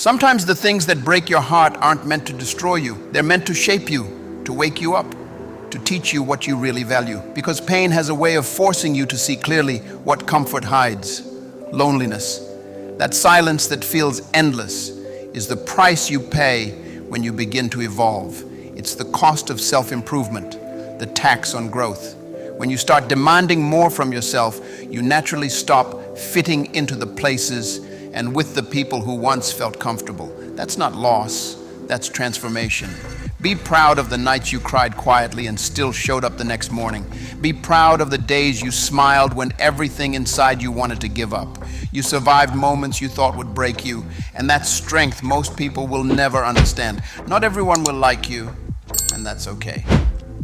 Sometimes the things that break your heart aren't meant to destroy you. They're meant to shape you, to wake you up, to teach you what you really value. Because pain has a way of forcing you to see clearly what comfort hides. Loneliness, that silence that feels endless, is the price you pay when you begin to evolve. It's the cost of self-improvement, the tax on growth. When you start demanding more from yourself, you naturally stop fitting into the places and with the people who once felt comfortable. That's not loss, that's transformation. Be proud of the nights you cried quietly and still showed up the next morning. Be proud of the days you smiled when everything inside you wanted to give up. You survived moments you thought would break you, and that strength most people will never understand. Not everyone will like you, and that's okay.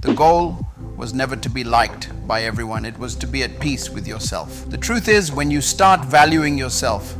The goal was never to be liked by everyone. It was to be at peace with yourself. The truth is, when you start valuing yourself,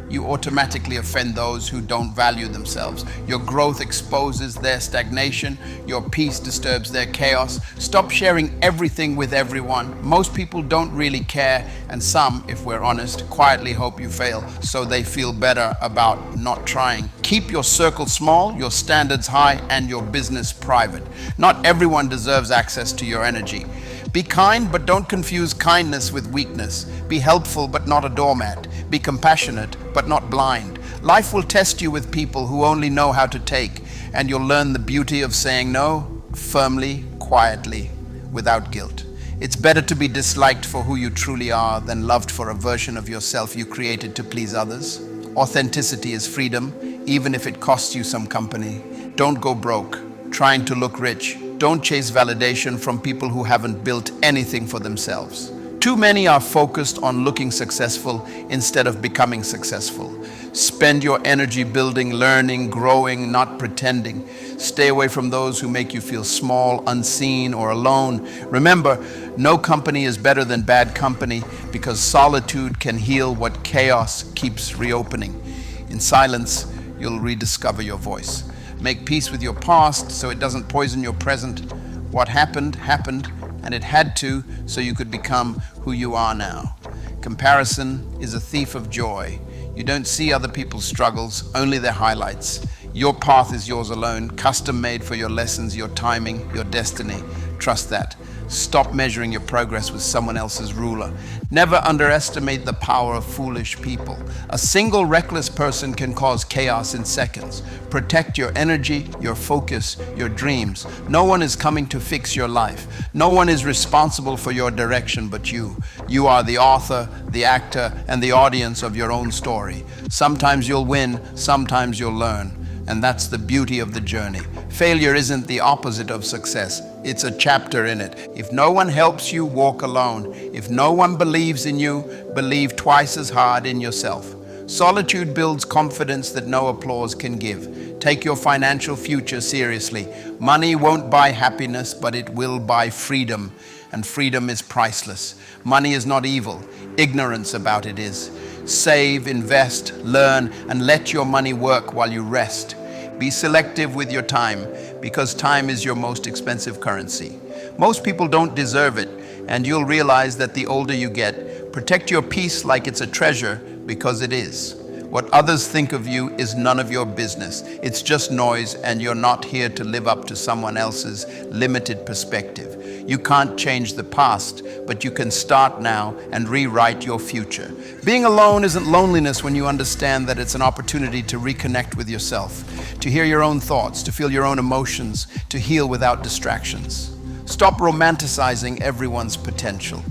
you automatically offend those who don't value themselves. Your growth exposes their stagnation. Your peace disturbs their chaos. Stop sharing everything with everyone. Most people don't really care, and some, if we're honest, quietly hope you fail so they feel better about not trying. Keep your circle small, your standards high, and your business private. Not everyone deserves access to your energy. Be kind, but don't confuse kindness with weakness. Be helpful, but not a doormat. Be compassionate, but not blind. Life will test you with people who only know how to take, and you'll learn the beauty of saying no firmly, quietly, without guilt. It's better to be disliked for who you truly are than loved for a version of yourself you created to please others. Authenticity is freedom, even if it costs you some company. Don't go broke trying to look rich. Don't chase validation from people who haven't built anything for themselves. Too many are focused on looking successful instead of becoming successful. Spend your energy building, learning, growing, not pretending. Stay away from those who make you feel small, unseen, or alone. Remember, no company is better than bad company, because solitude can heal what chaos keeps reopening. In silence, you'll rediscover your voice. Make peace with your past so it doesn't poison your present. What happened, happened, and it had to, so you could become who you are now. Comparison is a thief of joy. You don't see other people's struggles, only their highlights. Your path is yours alone, custom made for your lessons, your timing, your destiny. Trust that. Stop measuring your progress with someone else's ruler. Never underestimate the power of foolish people. A single reckless person can cause chaos in seconds. Protect your energy, your focus, your dreams. No one is coming to fix your life. No one is responsible for your direction but you. You are the author, the actor, and the audience of your own story. Sometimes you'll win, sometimes you'll learn. And that's the beauty of the journey. Failure isn't the opposite of success. It's a chapter in it. If no one helps you, walk alone. If no one believes in you, believe twice as hard in yourself. Solitude builds confidence that no applause can give. Take your financial future seriously. Money won't buy happiness, but it will buy freedom. And freedom is priceless. Money is not evil. Ignorance about it is. Save, invest, learn, and let your money work while you rest. Be selective with your time, because time is your most expensive currency. Most people don't deserve it, and you'll realize that the older you get. Protect your peace like it's a treasure, because it is. What others think of you is none of your business. It's just noise, and you're not here to live up to someone else's limited perspective. You can't change the past, but you can start now and rewrite your future. Being alone isn't loneliness when you understand that it's an opportunity to reconnect with yourself, to hear your own thoughts, to feel your own emotions, to heal without distractions. Stop romanticizing everyone's potential.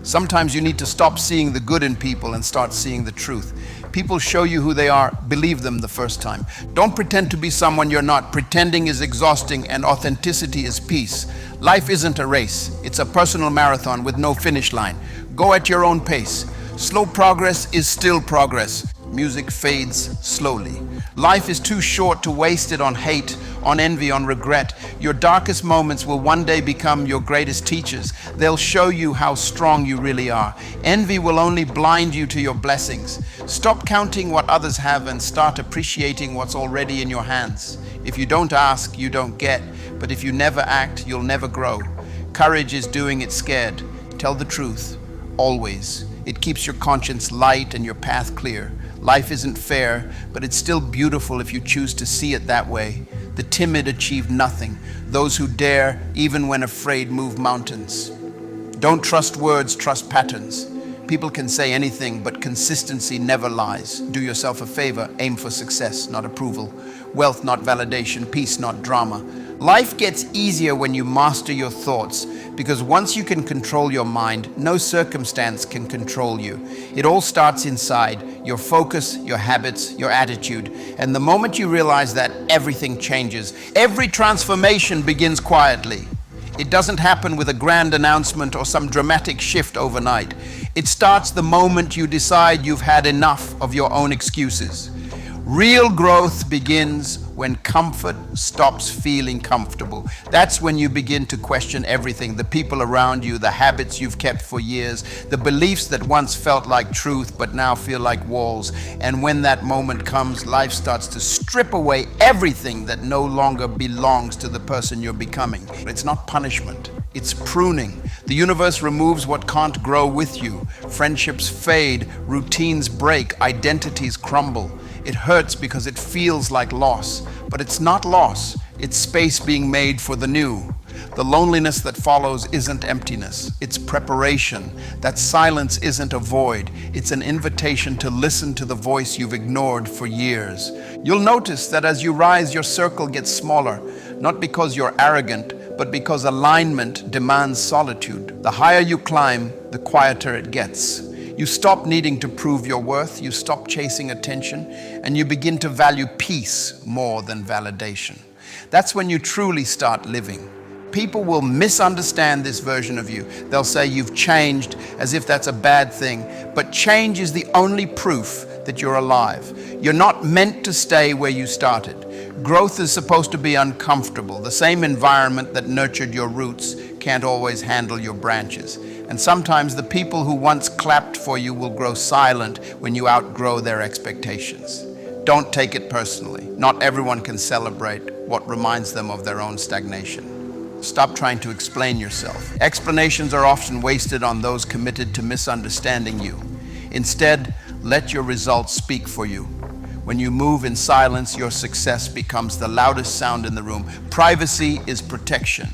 Sometimes you need to stop seeing the good in people and start seeing the truth. People show you who they are, believe them the first time. Don't pretend to be someone you're not. Pretending is exhausting, and authenticity is peace. Life isn't a race. It's a personal marathon with no finish line. Go at your own pace. Slow progress is still progress. Music fades slowly. Life is too short to waste it on hate, on envy, on regret. Your darkest moments will one day become your greatest teachers. They'll show you how strong you really are. Envy will only blind you to your blessings. Stop counting what others have and start appreciating what's already in your hands. If you don't ask, you don't get. But if you never act, you'll never grow. Courage is doing it scared. Tell the truth, always. It keeps your conscience light and your path clear. Life isn't fair, but it's still beautiful if you choose to see it that way. The timid achieve nothing. Those who dare, even when afraid, move mountains. Don't trust words, trust patterns. People can say anything, but consistency never lies. Do yourself a favor, aim for success, not approval. Wealth, not validation. Peace, not drama. Life gets easier when you master your thoughts, because once you can control your mind, no circumstance can control you. It all starts inside, your focus, your habits, your attitude. And the moment you realize that, everything changes. Every transformation begins quietly. It doesn't happen with a grand announcement or some dramatic shift overnight. It starts the moment you decide you've had enough of your own excuses. Real growth begins when comfort stops feeling comfortable. That's when you begin to question everything, the people around you, the habits you've kept for years, the beliefs that once felt like truth but now feel like walls. And when that moment comes, life starts to strip away everything that no longer belongs to the person you're becoming. It's not punishment, it's pruning. The universe removes what can't grow with you. Friendships fade, routines break, identities crumble. It hurts because it feels like loss, but it's not loss. It's space being made for the new. The loneliness that follows isn't emptiness, it's preparation. That silence isn't a void, it's an invitation to listen to the voice you've ignored for years. You'll notice that as you rise, your circle gets smaller, not because you're arrogant, but because alignment demands solitude. The higher you climb, the quieter it gets. You stop needing to prove your worth, you stop chasing attention, and you begin to value peace more than validation. That's when you truly start living. People will misunderstand this version of you. They'll say you've changed as if that's a bad thing, but change is the only proof that you're alive. You're not meant to stay where you started. Growth is supposed to be uncomfortable. The same environment that nurtured your roots can't always handle your branches. And sometimes the people who once clapped for you will grow silent when you outgrow their expectations. Don't take it personally. Not everyone can celebrate what reminds them of their own stagnation. Stop trying to explain yourself. Explanations are often wasted on those committed to misunderstanding you. Instead, let your results speak for you. When you move in silence, your success becomes the loudest sound in the room. Privacy is protection.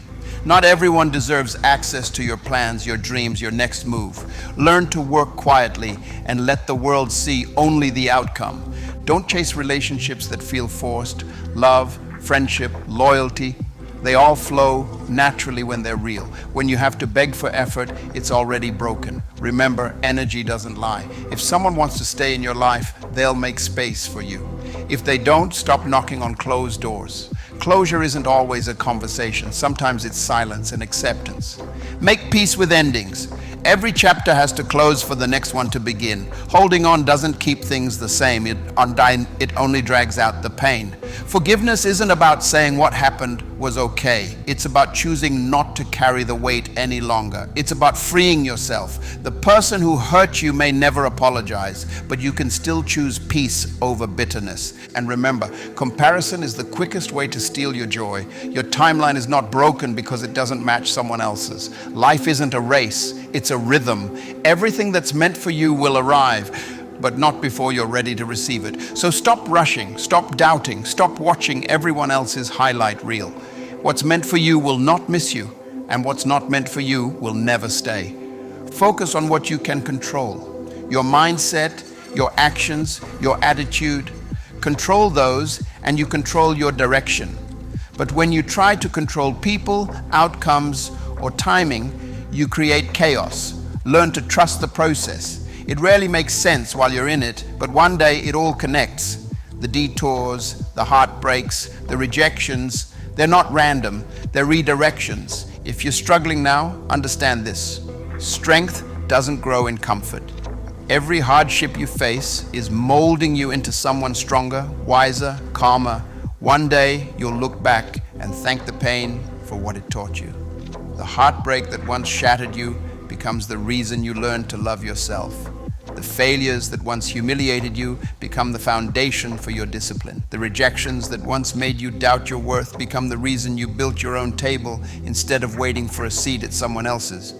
Not everyone deserves access to your plans, your dreams, your next move. Learn to work quietly and let the world see only the outcome. Don't chase relationships that feel forced. Love, friendship, loyalty, they all flow naturally when they're real. When you have to beg for effort, it's already broken. Remember, energy doesn't lie. If someone wants to stay in your life, they'll make space for you. If they don't, stop knocking on closed doors. Closure isn't always a conversation. Sometimes it's silence and acceptance. Make peace with endings. Every chapter has to close for the next one to begin. Holding on doesn't keep things the same. It only drags out the pain. Forgiveness isn't about saying what happened was okay. It's about choosing not to carry the weight any longer. It's about freeing yourself. The person who hurt you may never apologize, but you can still choose peace over bitterness. And remember, comparison is the quickest way to steal your joy. Your timeline is not broken because it doesn't match someone else's. Life isn't a race, it's a rhythm. Everything that's meant for you will arrive, but not before you're ready to receive it. So stop rushing, stop doubting, stop watching everyone else's highlight reel. What's meant for you will not miss you, and what's not meant for you will never stay. Focus on what you can control. Your mindset, your actions, your attitude. Control those, and you control your direction. But when you try to control people, outcomes, or timing, you create chaos. Learn to trust the process. It rarely makes sense while you're in it, but one day it all connects. The detours, the heartbreaks, the rejections, they're not random, they're redirections. If you're struggling now, understand this. Strength doesn't grow in comfort. Every hardship you face is molding you into someone stronger, wiser, calmer. One day you'll look back and thank the pain for what it taught you. The heartbreak that once shattered you becomes the reason you learn to love yourself. The failures that once humiliated you become the foundation for your discipline. The rejections that once made you doubt your worth become the reason you built your own table instead of waiting for a seat at someone else's.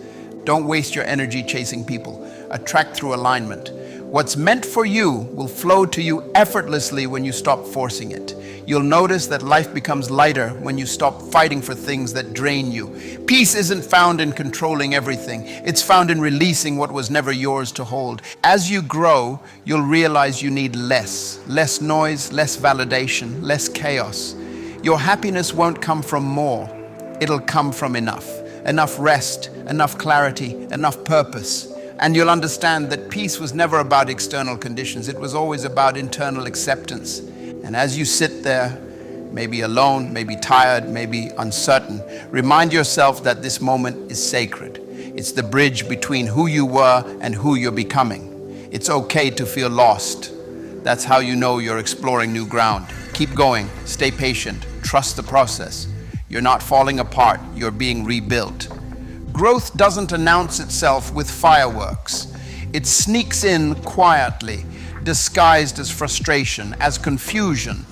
Don't waste your energy chasing people. Attract through alignment. What's meant for you will flow to you effortlessly when you stop forcing it. You'll notice that life becomes lighter when you stop fighting for things that drain you. Peace isn't found in controlling everything. It's found in releasing what was never yours to hold. As you grow, you'll realize you need less noise, less validation, less chaos. Your happiness won't come from more. It'll come from enough rest, enough clarity, enough purpose. And you'll understand that peace was never about external conditions. It was always about internal acceptance. And as you sit there, maybe alone, maybe tired, maybe uncertain, remind yourself that this moment is sacred. It's the bridge between who you were and who you're becoming. It's okay to feel lost. That's how you know you're exploring new ground. Keep going, stay patient, trust the process. You're not falling apart, you're being rebuilt. Growth doesn't announce itself with fireworks. It sneaks in quietly, disguised as frustration, as confusion,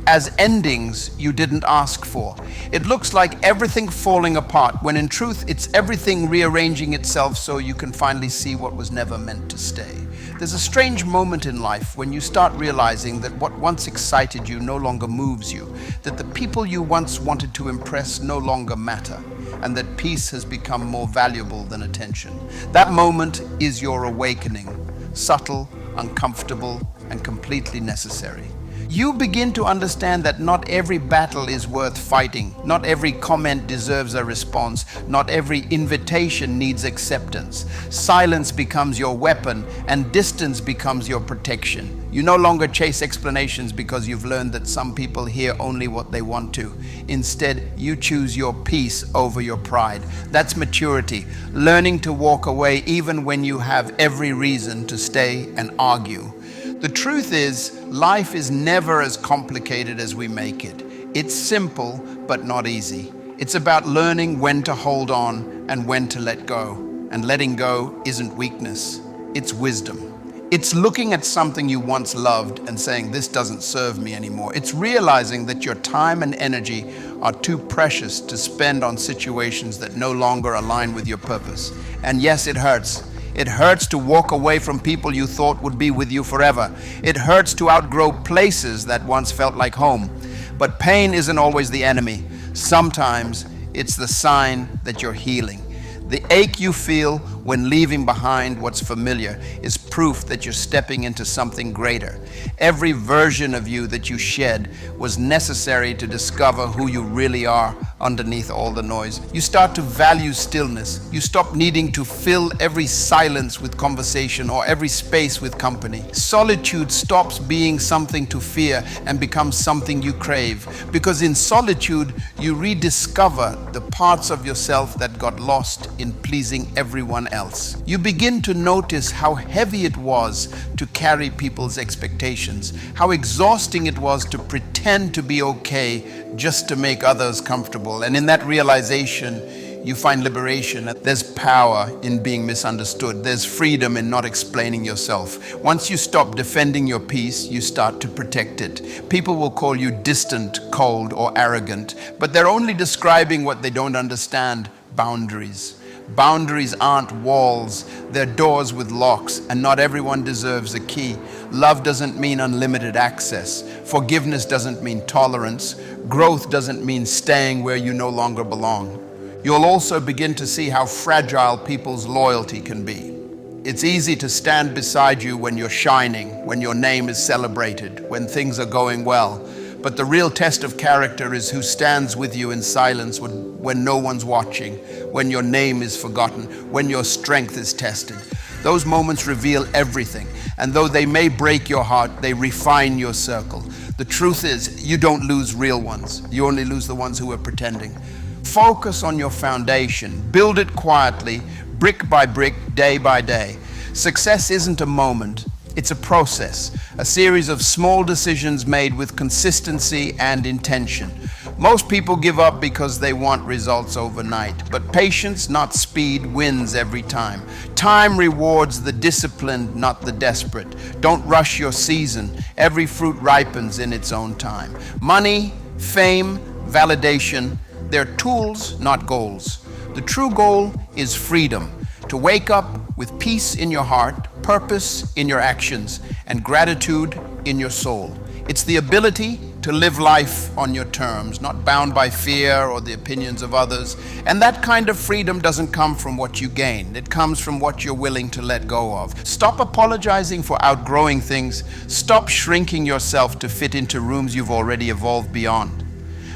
as endings you didn't ask for. It looks like everything falling apart, when in truth it's everything rearranging itself so you can finally see what was never meant to stay. There's a strange moment in life when you start realizing that what once excited you no longer moves you, that the people you once wanted to impress no longer matter, and that peace has become more valuable than attention. That moment is your awakening, subtle, uncomfortable, and completely necessary. You begin to understand that not every battle is worth fighting, not every comment deserves a response, not every invitation needs acceptance. Silence becomes your weapon and distance becomes your protection. You no longer chase explanations because you've learned that some people hear only what they want to. Instead, you choose your peace over your pride. That's maturity, learning to walk away even when you have every reason to stay and argue. The truth is, life is never as complicated as we make it. It's simple, but not easy. It's about learning when to hold on and when to let go. And letting go isn't weakness, it's wisdom. It's looking at something you once loved and saying, this doesn't serve me anymore. It's realizing that your time and energy are too precious to spend on situations that no longer align with your purpose. And yes, it hurts. It hurts to walk away from people you thought would be with you forever. It hurts to outgrow places that once felt like home. But pain isn't always the enemy. Sometimes it's the sign that you're healing. The ache you feel when leaving behind what's familiar is proof that you're stepping into something greater. Every version of you that you shed was necessary to discover who you really are underneath all the noise. You start to value stillness. You stop needing to fill every silence with conversation or every space with company. Solitude stops being something to fear and becomes something you crave. Because in solitude, you rediscover the parts of yourself that got lost in pleasing everyone else. You begin to notice how heavy it was to carry people's expectations, how exhausting it was to pretend to be okay just to make others comfortable. And in that realization, you find liberation. There's power in being misunderstood. There's freedom in not explaining yourself. Once you stop defending your peace, you start to protect it. People will call you distant, cold, or arrogant, but they're only describing what they don't understand: boundaries. Boundaries aren't walls, they're doors with locks, and not everyone deserves a key. Love doesn't mean unlimited access. Forgiveness doesn't mean tolerance. Growth doesn't mean staying where you no longer belong. You'll also begin to see how fragile people's loyalty can be. It's easy to stand beside you when you're shining, when your name is celebrated, when things are going well. But the real test of character is who stands with you in silence when no one's watching, when your name is forgotten, when your strength is tested. Those moments reveal everything, and though they may break your heart, they refine your circle. The truth is, you don't lose real ones. You only lose the ones who are pretending. Focus on your foundation. Build it quietly, brick by brick, day by day. Success isn't a moment. It's a process, a series of small decisions made with consistency and intention. Most people give up because they want results overnight, but patience, not speed, wins every time. Time rewards the disciplined, not the desperate. Don't rush your season. Every fruit ripens in its own time. Money, fame, validation, they're tools, not goals. The true goal is freedom. To wake up with peace in your heart, purpose in your actions, and gratitude in your soul. It's the ability to live life on your terms, not bound by fear or the opinions of others. And that kind of freedom doesn't come from what you gain. It comes from what you're willing to let go of. Stop apologizing for outgrowing things. Stop shrinking yourself to fit into rooms you've already evolved beyond.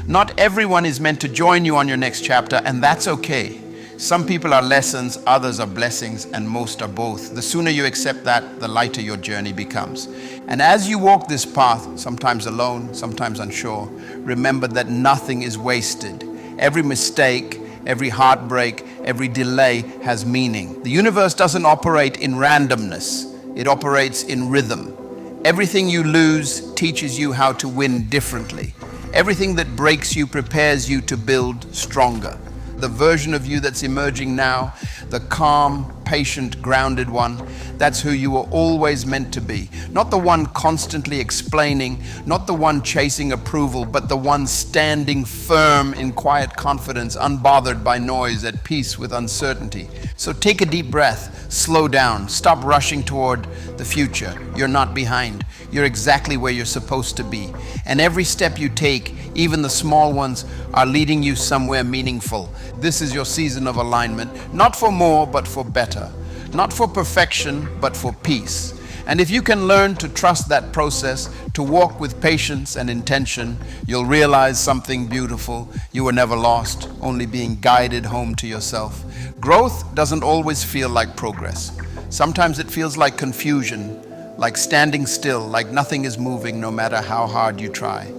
Not everyone is meant to join you on your next chapter, and that's okay. Some people are lessons, others are blessings, and most are both. The sooner you accept that, the lighter your journey becomes. And as you walk this path, sometimes alone, sometimes unsure, remember that nothing is wasted. Every mistake, every heartbreak, every delay has meaning. The universe doesn't operate in randomness. It operates in rhythm. Everything you lose teaches you how to win differently. Everything that breaks you prepares you to build stronger. The version of you that's emerging now, the calm, patient, grounded one, that's who you were always meant to be. Not the one constantly explaining, not the one chasing approval, but the one standing firm in quiet confidence, unbothered by noise, at peace with uncertainty. So take a deep breath, slow down, stop rushing toward the future. You're not behind. You're exactly where you're supposed to be. And every step you take, even the small ones, are leading you somewhere meaningful. This is your season of alignment, not for more, but for better. Not for perfection, but for peace. And if you can learn to trust that process, to walk with patience and intention, you'll realize something beautiful. You were never lost, only being guided home to yourself. Growth doesn't always feel like progress. Sometimes it feels like confusion, like standing still, like nothing is moving no matter how hard you try.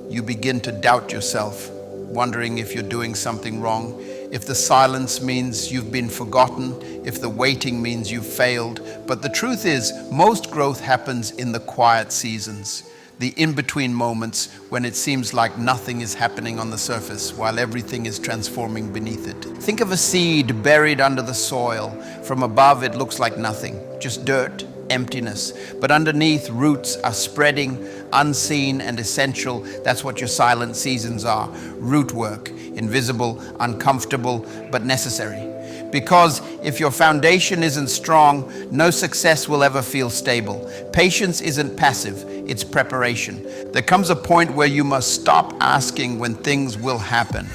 You begin to doubt yourself, wondering if you're doing something wrong, if the silence means you've been forgotten, if the waiting means you've failed. But the truth is, most growth happens in the quiet seasons, the in-between moments when it seems like nothing is happening on the surface while everything is transforming beneath it. Think of a seed buried under the soil. From above, it looks like nothing, just dirt, emptiness. But underneath, roots are spreading, unseen and essential. That's what your silent seasons are. Root work, invisible, uncomfortable, but necessary. Because if your foundation isn't strong, no success will ever feel stable. Patience isn't passive, it's preparation. There comes a point where you must stop asking when things will happen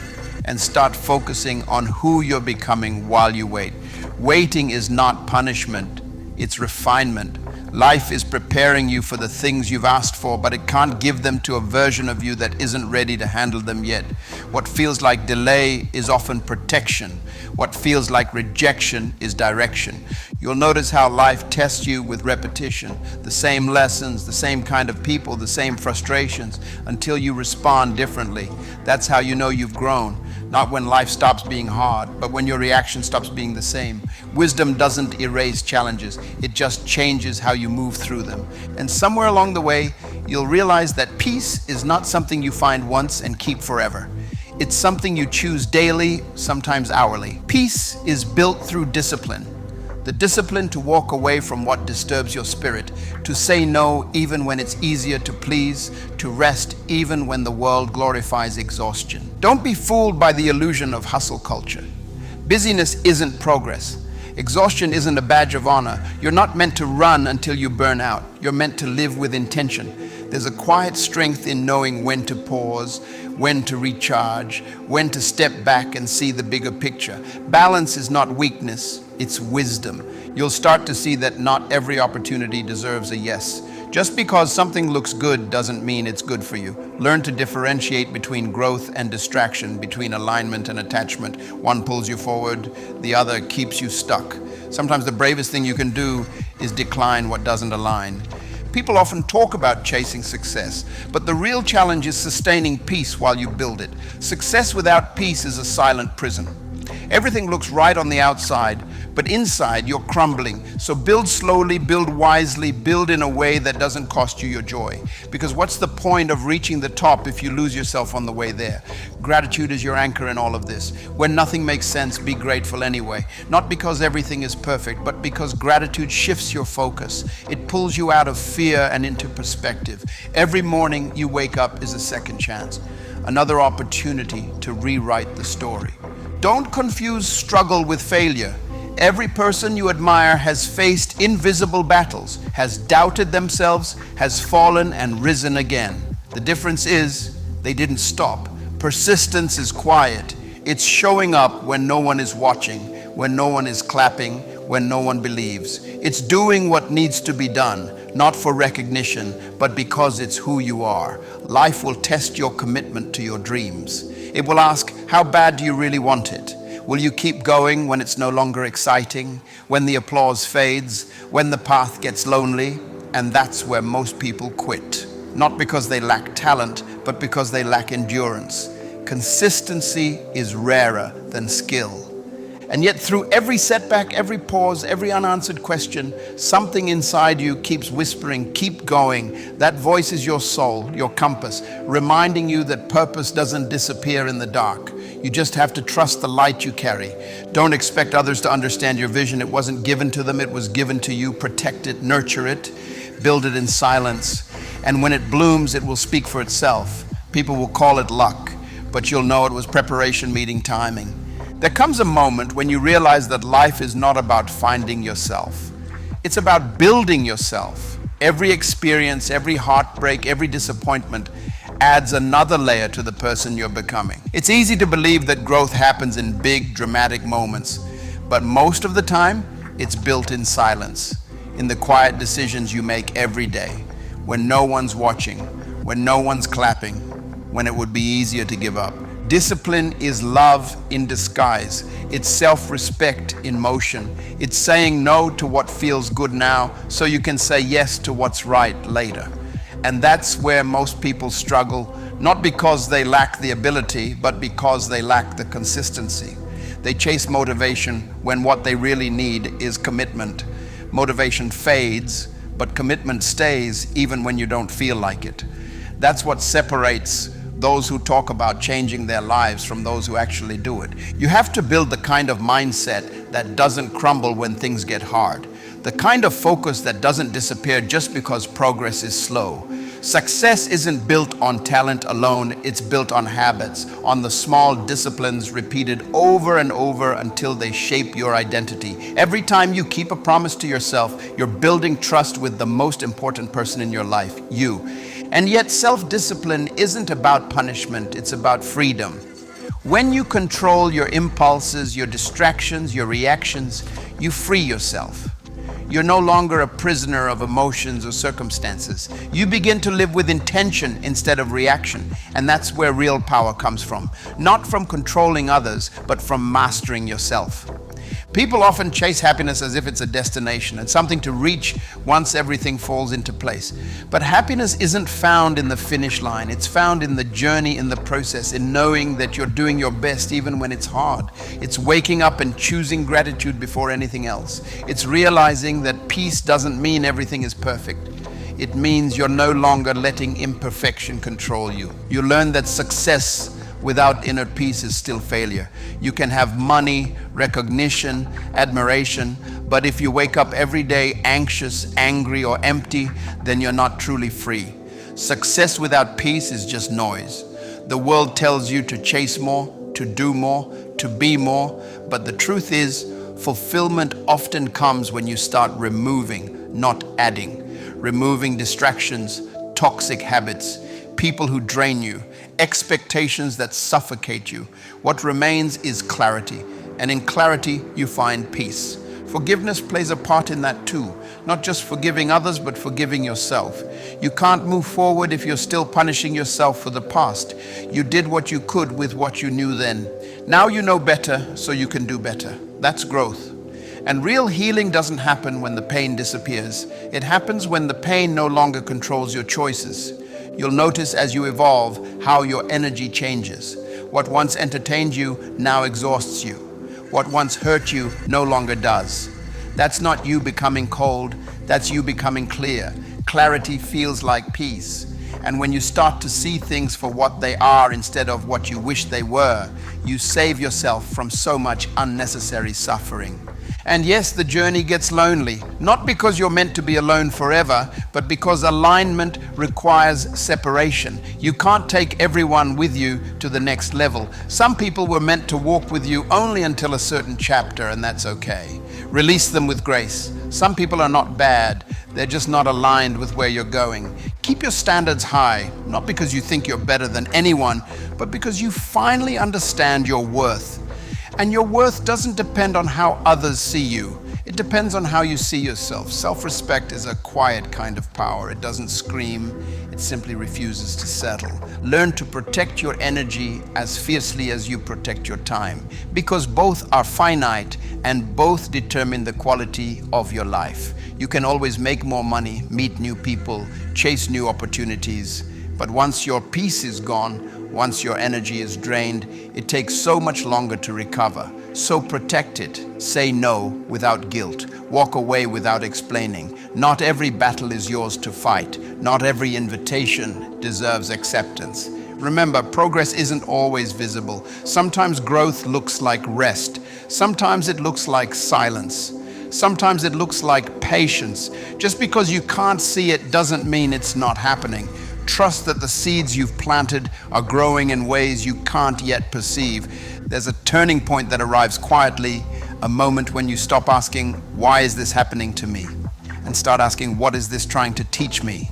and start focusing on who you're becoming while you wait. Waiting is not punishment, it's refinement. Life is preparing you for the things you've asked for, but it can't give them to a version of you that isn't ready to handle them yet. What feels like delay is often protection. What feels like rejection is direction. You'll notice how life tests you with repetition, the same lessons, the same kind of people, the same frustrations, until you respond differently. That's how you know you've grown. Not when life stops being hard, but when your reaction stops being the same. Wisdom doesn't erase challenges, it just changes how you move through them. And somewhere along the way, you'll realize that peace is not something you find once and keep forever. It's something you choose daily, sometimes hourly. Peace is built through discipline. The discipline to walk away from what disturbs your spirit, to say no even when it's easier to please, to rest even when the world glorifies exhaustion. Don't be fooled by the illusion of hustle culture. Busyness isn't progress. Exhaustion isn't a badge of honor. You're not meant to run until you burn out. You're meant to live with intention. There's a quiet strength in knowing when to pause, when to recharge, when to step back and see the bigger picture. Balance is not weakness, it's wisdom. You'll start to see that not every opportunity deserves a yes. Just because something looks good doesn't mean it's good for you. Learn to differentiate between growth and distraction, between alignment and attachment. One pulls you forward, the other keeps you stuck. Sometimes the bravest thing you can do is decline what doesn't align. People often talk about chasing success, but the real challenge is sustaining peace while you build it. Success without peace is a silent prison. Everything looks right on the outside, but inside you're crumbling. So build slowly, build wisely, build in a way that doesn't cost you your joy. Because what's the point of reaching the top if you lose yourself on the way there? Gratitude is your anchor in all of this. When nothing makes sense, be grateful anyway. Not because everything is perfect, but because gratitude shifts your focus. It pulls you out of fear and into perspective. Every morning you wake up is a second chance, another opportunity to rewrite the story. Don't confuse struggle with failure. Every person you admire has faced invisible battles, has doubted themselves, has fallen and risen again. The difference is they didn't stop. Persistence is quiet. It's showing up when no one is watching, when no one is clapping, when no one believes. It's doing what needs to be done, not for recognition, but because it's who you are. Life will test your commitment to your dreams. It will ask, how bad do you really want it? Will you keep going when it's no longer exciting, when the applause fades, when the path gets lonely? And that's where most people quit. Not because they lack talent, but because they lack endurance. Consistency is rarer than skill. And yet through every setback, every pause, every unanswered question, something inside you keeps whispering, keep going. That voice is your soul, your compass, reminding you that purpose doesn't disappear in the dark. You just have to trust the light you carry. Don't expect others to understand your vision. It wasn't given to them, it was given to you. Protect it, nurture it, build it in silence. And when it blooms, it will speak for itself. People will call it luck, but you'll know it was preparation meeting timing. There comes a moment when you realize that life is not about finding yourself. It's about building yourself. Every experience, every heartbreak, every disappointment adds another layer to the person you're becoming. It's easy to believe that growth happens in big, dramatic moments, but most of the time, it's built in silence, in the quiet decisions you make every day, when no one's watching, when no one's clapping, when it would be easier to give up. Discipline is love in disguise. It's self-respect in motion. It's saying no to what feels good now so you can say yes to what's right later. And that's where most people struggle, not because they lack the ability, but because they lack the consistency. They chase motivation when what they really need is commitment. Motivation fades, but commitment stays even when you don't feel like it. That's what separates those who talk about changing their lives from those who actually do it. You have to build the kind of mindset that doesn't crumble when things get hard. The kind of focus that doesn't disappear just because progress is slow. Success isn't built on talent alone, it's built on habits, on the small disciplines repeated over and over until they shape your identity. Every time you keep a promise to yourself, you're building trust with the most important person in your life, you. And yet self-discipline isn't about punishment, it's about freedom. When you control your impulses, your distractions, your reactions, you free yourself. You're no longer a prisoner of emotions or circumstances. You begin to live with intention instead of reaction. And that's where real power comes from. Not from controlling others, but from mastering yourself. People often chase happiness as if it's a destination and something to reach once everything falls into place. But happiness isn't found in the finish line. It's found in the journey, in the process, in knowing that you're doing your best even when it's hard. It's waking up and choosing gratitude before anything else. It's realizing that peace doesn't mean everything is perfect. It means you're no longer letting imperfection control you. You learn that success without inner peace is still failure. You can have money, recognition, admiration, but if you wake up every day anxious, angry, or empty, then you're not truly free. Success without peace is just noise. The world tells you to chase more, to do more, to be more, but the truth is, fulfillment often comes when you start removing, not adding. Removing distractions, toxic habits, people who drain you, expectations that suffocate you. What remains is clarity, and in clarity you find peace. Forgiveness plays a part in that too, not just forgiving others, but forgiving yourself. You can't move forward if you're still punishing yourself for the past. You did what you could with what you knew then. Now you know better, so you can do better. That's growth. And real healing doesn't happen when the pain disappears. It happens when the pain no longer controls your choices. You'll notice as you evolve how your energy changes. What once entertained you now exhausts you. What once hurt you no longer does. That's not you becoming cold, that's you becoming clear. Clarity feels like peace. And when you start to see things for what they are instead of what you wish they were, you save yourself from so much unnecessary suffering. And yes, the journey gets lonely, not because you're meant to be alone forever, but because alignment requires separation. You can't take everyone with you to the next level. Some people were meant to walk with you only until a certain chapter, and that's okay. Release them with grace. Some people are not bad, they're just not aligned with where you're going. Keep your standards high, not because you think you're better than anyone, but because you finally understand your worth. And your worth doesn't depend on how others see you. It depends on how you see yourself. Self-respect is a quiet kind of power. It doesn't scream, it simply refuses to settle. Learn to protect your energy as fiercely as you protect your time, because both are finite and both determine the quality of your life. You can always make more money, meet new people, chase new opportunities, but once your peace is gone, once your energy is drained, it takes so much longer to recover. So protect it. Say no without guilt. Walk away without explaining. Not every battle is yours to fight. Not every invitation deserves acceptance. Remember, progress isn't always visible. Sometimes growth looks like rest. Sometimes it looks like silence. Sometimes it looks like patience. Just because you can't see it doesn't mean it's not happening. Trust that the seeds you've planted are growing in ways you can't yet perceive. There's a turning point that arrives quietly, a moment when you stop asking, why is this happening to me? And start asking, what is this trying to teach me?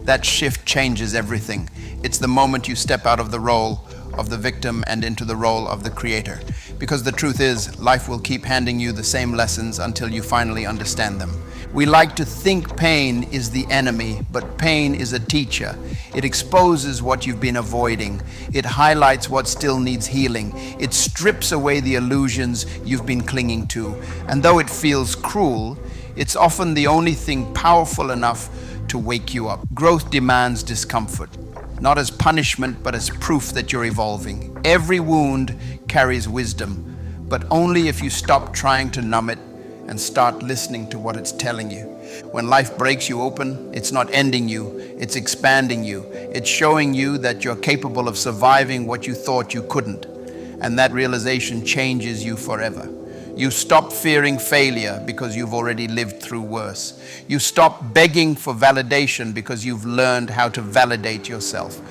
That shift changes everything. It's the moment you step out of the role of the victim and into the role of the creator. Because the truth is, life will keep handing you the same lessons until you finally understand them. We like to think pain is the enemy, but pain is a teacher. It exposes what you've been avoiding. It highlights what still needs healing. It strips away the illusions you've been clinging to. And though it feels cruel, it's often the only thing powerful enough to wake you up. Growth demands discomfort, not as punishment, but as proof that you're evolving. Every wound carries wisdom, but only if you stop trying to numb it and start listening to what it's telling you. When life breaks you open, it's not ending you, it's expanding you. It's showing you that you're capable of surviving what you thought you couldn't. And that realization changes you forever. You stop fearing failure because you've already lived through worse. You stop begging for validation because you've learned how to validate yourself.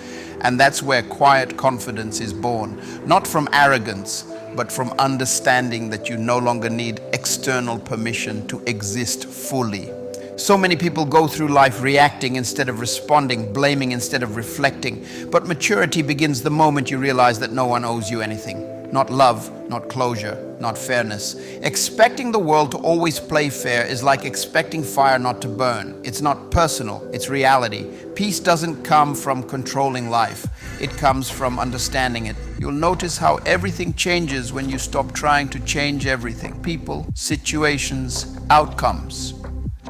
And that's where quiet confidence is born, not from arrogance, but from understanding that you no longer need external permission to exist fully. So many people go through life reacting instead of responding, blaming instead of reflecting. But maturity begins the moment you realize that no one owes you anything. Not love, not closure, not fairness. Expecting the world to always play fair is like expecting fire not to burn. It's not personal, it's reality. Peace doesn't come from controlling life. It comes from understanding it. You'll notice how everything changes when you stop trying to change everything. People, situations, outcomes.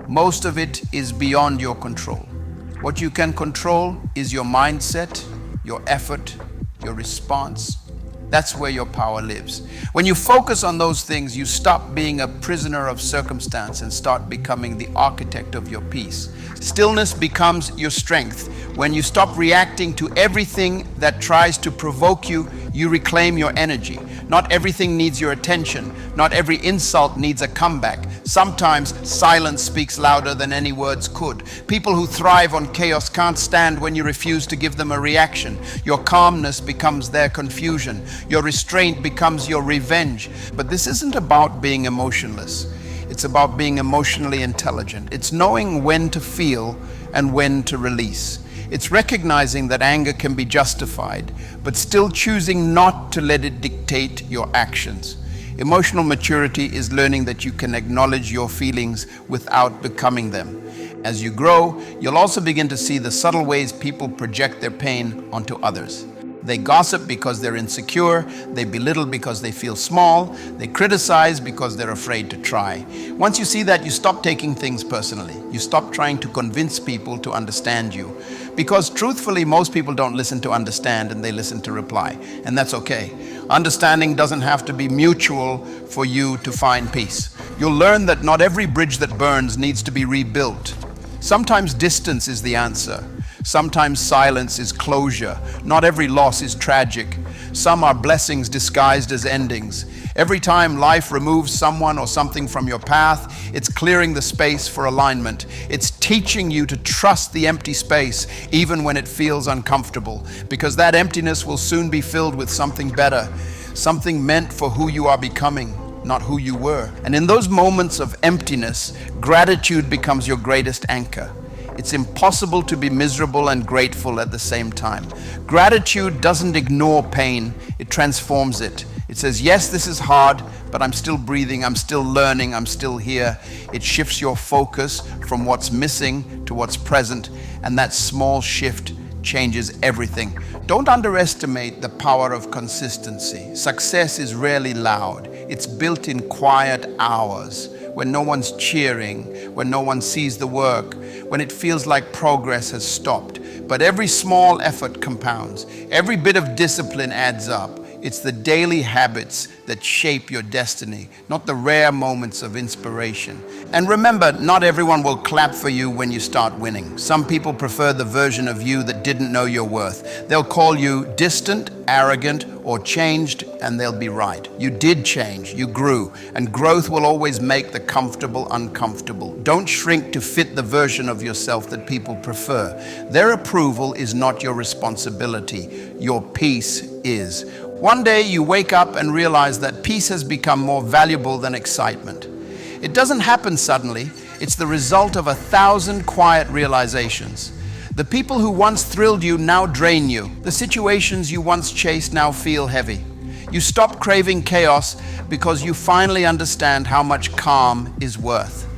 Most of it is beyond your control. What you can control is your mindset, your effort, your response. That's where your power lives. When you focus on those things, you stop being a prisoner of circumstance and start becoming the architect of your peace. Stillness becomes your strength. When you stop reacting to everything that tries to provoke you, you reclaim your energy. Not everything needs your attention. Not every insult needs a comeback. Sometimes silence speaks louder than any words could. People who thrive on chaos can't stand when you refuse to give them a reaction. Your calmness becomes their confusion. Your restraint becomes your revenge. But this isn't about being emotionless. It's about being emotionally intelligent. It's knowing when to feel and when to release. It's recognizing that anger can be justified, but still choosing not to let it dictate your actions. Emotional maturity is learning that you can acknowledge your feelings without becoming them. As you grow, you'll also begin to see the subtle ways people project their pain onto others. They gossip because they're insecure, they belittle because they feel small, they criticize because they're afraid to try. Once you see that, you stop taking things personally. You stop trying to convince people to understand you. Because truthfully, most people don't listen to understand and they listen to reply. And that's okay. Understanding doesn't have to be mutual for you to find peace. You'll learn that not every bridge that burns needs to be rebuilt. Sometimes distance is the answer. Sometimes silence is closure. Not every loss is tragic. Some are blessings disguised as endings. Every time life removes someone or something from your path, it's clearing the space for alignment. It's teaching you to trust the empty space, even when it feels uncomfortable, because that emptiness will soon be filled with something better, something meant for who you are becoming. not who you were. And in those moments of emptiness, gratitude becomes your greatest anchor. It's impossible to be miserable and grateful at the same time. Gratitude doesn't ignore pain, it transforms it. It says, yes, this is hard, but I'm still breathing, I'm still learning, I'm still here. It shifts your focus from what's missing to what's present, and that small shift changes everything. Don't underestimate the power of consistency. Success is rarely loud. It's built in quiet hours, when no one's cheering, when no one sees the work, when it feels like progress has stopped. But every small effort compounds. Every bit of discipline adds up. It's the daily habits that shape your destiny, not the rare moments of inspiration. And remember, not everyone will clap for you when you start winning. Some people prefer the version of you that didn't know your worth. They'll call you distant, arrogant, or changed, and they'll be right. You did change, you grew, and growth will always make the comfortable uncomfortable. Don't shrink to fit the version of yourself that people prefer. Their approval is not your responsibility. Your peace is. One day you wake up and realize that peace has become more valuable than excitement. It doesn't happen suddenly. It's the result of 1,000 quiet realizations. The people who once thrilled you now drain you. The situations you once chased now feel heavy. You stop craving chaos because you finally understand how much calm is worth.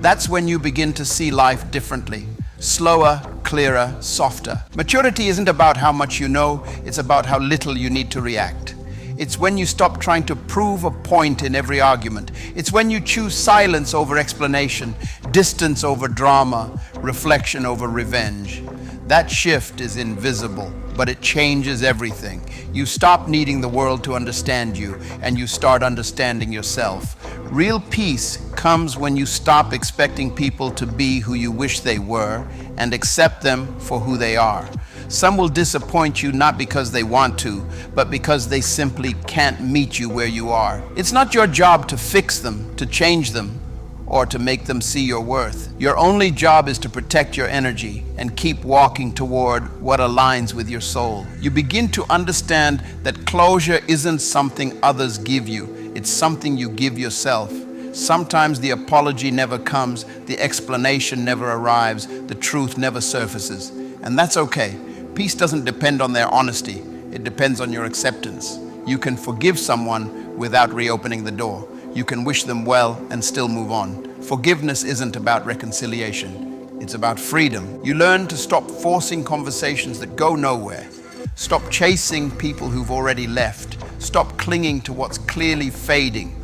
That's when you begin to see life differently. Slower, clearer, softer. Maturity isn't about how much you know, it's about how little you need to react. It's when you stop trying to prove a point in every argument. It's when you choose silence over explanation, distance over drama, reflection over revenge. That shift is invisible, but it changes everything. You stop needing the world to understand you, and you start understanding yourself. Real peace comes when you stop expecting people to be who you wish they were and accept them for who they are. Some will disappoint you not because they want to, but because they simply can't meet you where you are. It's not your job to fix them, to change them, or to make them see your worth. Your only job is to protect your energy and keep walking toward what aligns with your soul. You begin to understand that closure isn't something others give you, it's something you give yourself. Sometimes the apology never comes, the explanation never arrives, the truth never surfaces. And that's okay. Peace doesn't depend on their honesty, it depends on your acceptance. You can forgive someone without reopening the door. You can wish them well and still move on. Forgiveness isn't about reconciliation, it's about freedom. You learn to stop forcing conversations that go nowhere. Stop chasing people who've already left. Stop clinging to what's clearly fading.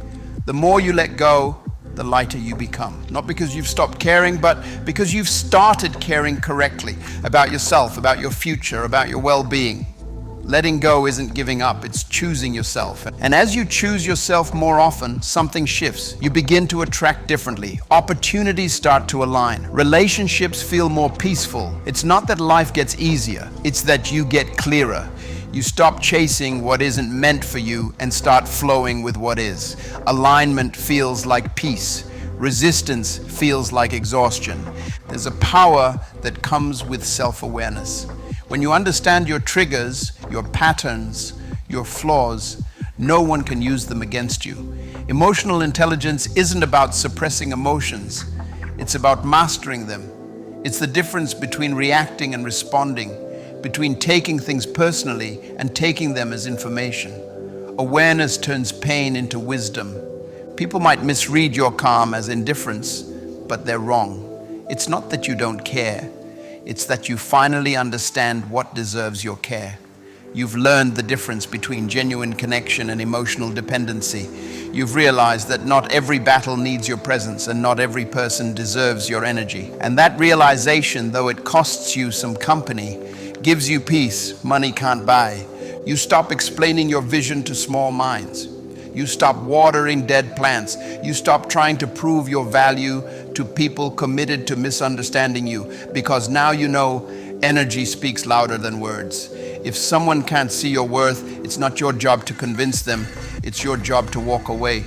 The more you let go, the lighter you become. Not because you've stopped caring, but because you've started caring correctly about yourself, about your future, about your well-being. Letting go isn't giving up, it's choosing yourself. And as you choose yourself more often, something shifts. You begin to attract differently. Opportunities start to align. Relationships feel more peaceful. It's not that life gets easier, it's that you get clearer. You stop chasing what isn't meant for you and start flowing with what is. Alignment feels like peace. Resistance feels like exhaustion. There's a power that comes with self-awareness. When you understand your triggers, your patterns, your flaws, no one can use them against you. Emotional intelligence isn't about suppressing emotions. It's about mastering them. It's the difference between reacting and responding, between taking things personally and taking them as information. Awareness turns pain into wisdom. People might misread your calm as indifference, but they're wrong. It's not that you don't care. It's that you finally understand what deserves your care. You've learned the difference between genuine connection and emotional dependency. You've realized that not every battle needs your presence and not every person deserves your energy. And that realization, though it costs you some company, gives you peace money can't buy. You stop explaining your vision to small minds. You stop watering dead plants. You stop trying to prove your value to people committed to misunderstanding you, because now you know energy speaks louder than words. If someone can't see your worth, it's not your job to convince them. It's your job to walk away.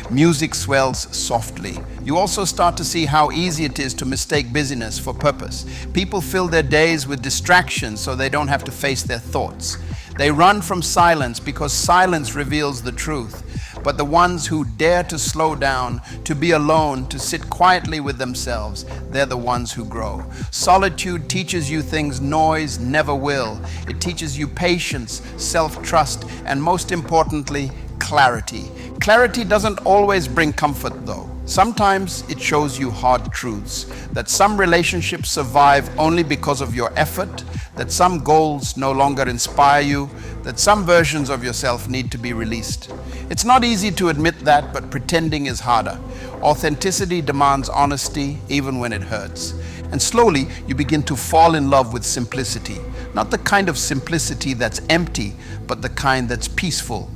Music swells softly. You also start to see how easy it is to mistake busyness for purpose. People fill their days with distractions so they don't have to face their thoughts. They run from silence because silence reveals the truth. But the ones who dare to slow down, to be alone, to sit quietly with themselves, they're the ones who grow. Solitude teaches you things noise never will. It teaches you patience, self-trust, and most importantly, clarity. Clarity doesn't always bring comfort though. Sometimes it shows you hard truths, that some relationships survive only because of your effort, that some goals no longer inspire you, that some versions of yourself need to be released. It's not easy to admit that, but pretending is harder. Authenticity demands honesty even when it hurts. And slowly you begin to fall in love with simplicity. Not the kind of simplicity that's empty, but the kind that's peaceful.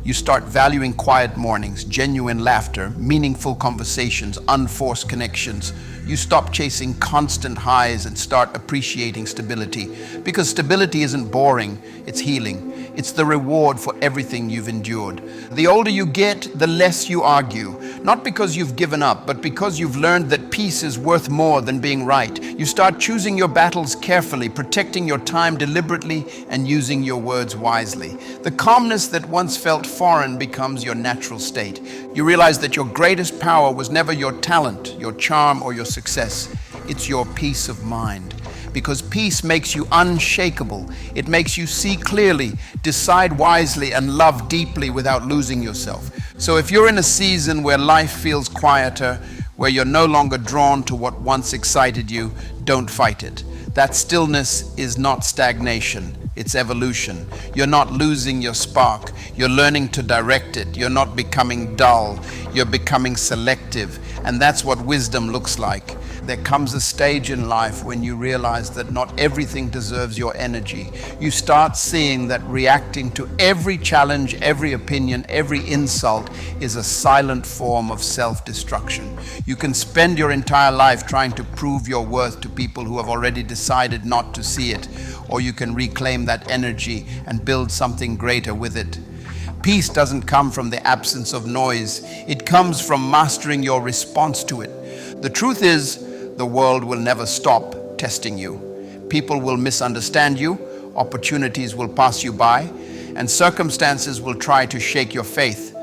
You start valuing quiet mornings, genuine laughter, meaningful conversations, unforced connections. You stop chasing constant highs and start appreciating stability. Because stability isn't boring, it's healing. It's the reward for everything you've endured. The older you get, the less you argue. Not because you've given up, but because you've learned that peace is worth more than being right. You start choosing your battles carefully, protecting your time deliberately, and using your words wisely. The calmness that once felt foreign becomes your natural state. You realize that your greatest power was never your talent, your charm, or your success. It's your peace of mind. Because peace makes you unshakable. It makes you see clearly, decide wisely, and love deeply without losing yourself. So if you're in a season where life feels quieter, where you're no longer drawn to what once excited you, don't fight it. That stillness is not stagnation. It's evolution. You're not losing your spark. You're learning to direct it. You're not becoming dull. You're becoming selective. And that's what wisdom looks like. There comes a stage in life when you realize that not everything deserves your energy. You start seeing that reacting to every challenge, every opinion, every insult is a silent form of self-destruction. You can spend your entire life trying to prove your worth to people who have already decided not to see it, or you can reclaim that energy and build something greater with it. Peace doesn't come from the absence of noise. It comes from mastering your response to it. The truth is, the world will never stop testing you. People will misunderstand you, opportunities will pass you by, and circumstances will try to shake your faith.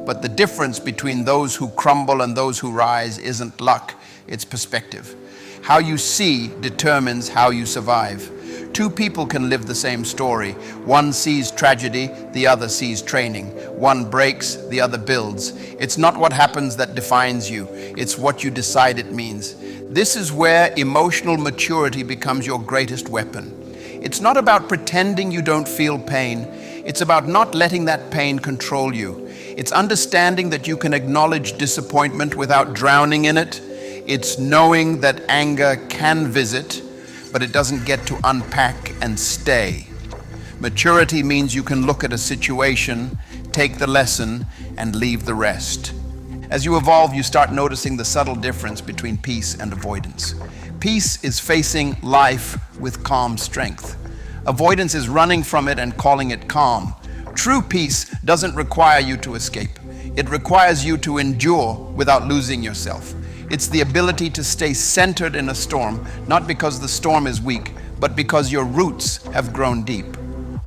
But the difference between those who crumble and those who rise isn't luck, it's perspective. How you see determines how you survive. Two people can live the same story. One sees tragedy, the other sees training. One breaks, the other builds. It's not what happens that defines you, it's what you decide it means. This is where emotional maturity becomes your greatest weapon. It's not about pretending you don't feel pain. It's about not letting that pain control you. It's understanding that you can acknowledge disappointment without drowning in it. It's knowing that anger can visit, but it doesn't get to unpack and stay. Maturity means you can look at a situation, take the lesson, and leave the rest. As you evolve, you start noticing the subtle difference between peace and avoidance. Peace is facing life with calm strength. Avoidance is running from it and calling it calm. True peace doesn't require you to escape. It requires you to endure without losing yourself. It's the ability to stay centered in a storm, not because the storm is weak, but because your roots have grown deep.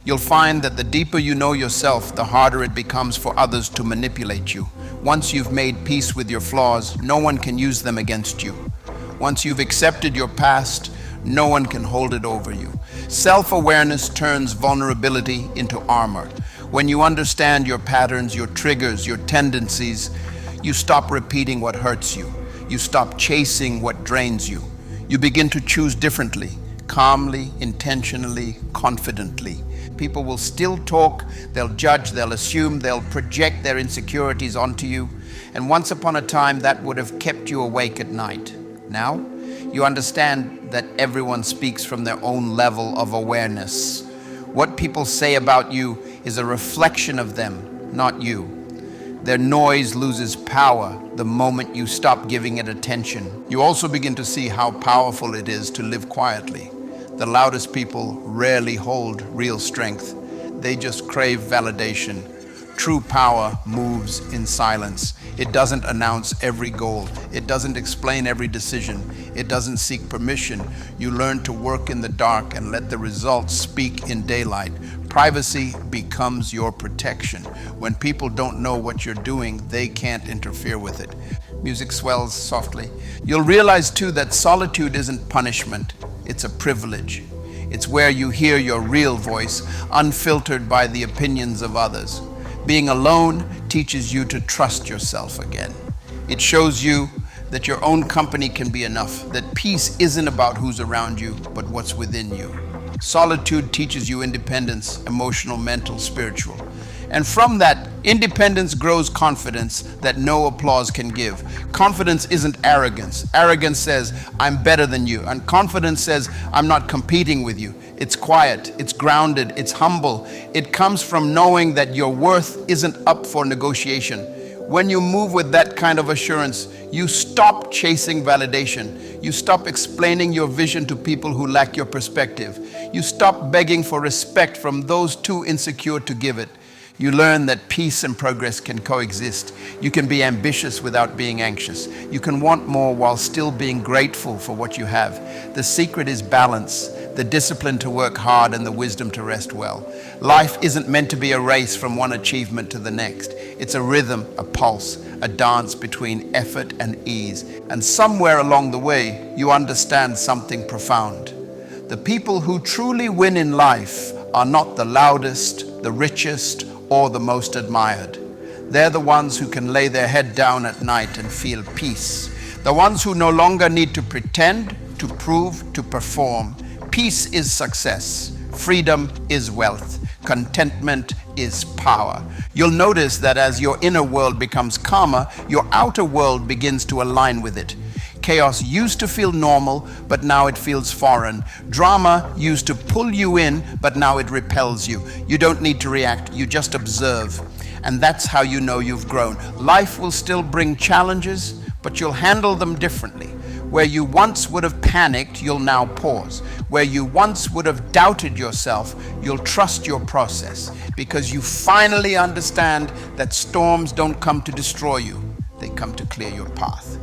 You'll find that the deeper you know yourself, the harder it becomes for others to manipulate you. Once you've made peace with your flaws, no one can use them against you. Once you've accepted your past, no one can hold it over you. Self-awareness turns vulnerability into armor. When you understand your patterns, your triggers, your tendencies, you stop repeating what hurts you. You stop chasing what drains you. You begin to choose differently, calmly, intentionally, confidently. People will still talk, they'll judge, they'll assume, they'll project their insecurities onto you. And once upon a time, that would have kept you awake at night. Now, you understand that everyone speaks from their own level of awareness. What people say about you is a reflection of them, not you. Their noise loses power the moment you stop giving it attention. You also begin to see how powerful it is to live quietly. The loudest people rarely hold real strength. They just crave validation. True power moves in silence. It doesn't announce every goal. It doesn't explain every decision. It doesn't seek permission. You learn to work in the dark and let the results speak in daylight. Privacy becomes your protection. When people don't know what you're doing, they can't interfere with it. Music swells softly. You'll realize too that solitude isn't punishment. It's a privilege. It's where you hear your real voice, unfiltered by the opinions of others. Being alone teaches you to trust yourself again. It shows you that your own company can be enough, that peace isn't about who's around you, but what's within you. Solitude teaches you independence, emotional, mental, spiritual. And from that, independence grows confidence that no applause can give. Confidence isn't arrogance. Arrogance says, I'm better than you. And confidence says, I'm not competing with you. It's quiet, it's grounded, it's humble. It comes from knowing that your worth isn't up for negotiation. When you move with that kind of assurance, you stop chasing validation. You stop explaining your vision to people who lack your perspective. You stop begging for respect from those too insecure to give it. You learn that peace and progress can coexist. You can be ambitious without being anxious. You can want more while still being grateful for what you have. The secret is balance, the discipline to work hard and the wisdom to rest well. Life isn't meant to be a race from one achievement to the next. It's a rhythm, a pulse, a dance between effort and ease. And somewhere along the way, you understand something profound. The people who truly win in life are not the loudest, the richest, or the most admired. They're the ones who can lay their head down at night and feel peace. The ones who no longer need to pretend, to prove, to perform. Peace is success. Freedom is wealth. Contentment is power. You'll notice that as your inner world becomes calmer, your outer world begins to align with it. Chaos used to feel normal, but now it feels foreign. Drama used to pull you in, but now it repels you. You don't need to react, you just observe. And that's how you know you've grown. Life will still bring challenges, but you'll handle them differently. Where you once would have panicked, you'll now pause. Where you once would have doubted yourself, you'll trust your process, because you finally understand that storms don't come to destroy you, they come to clear your path.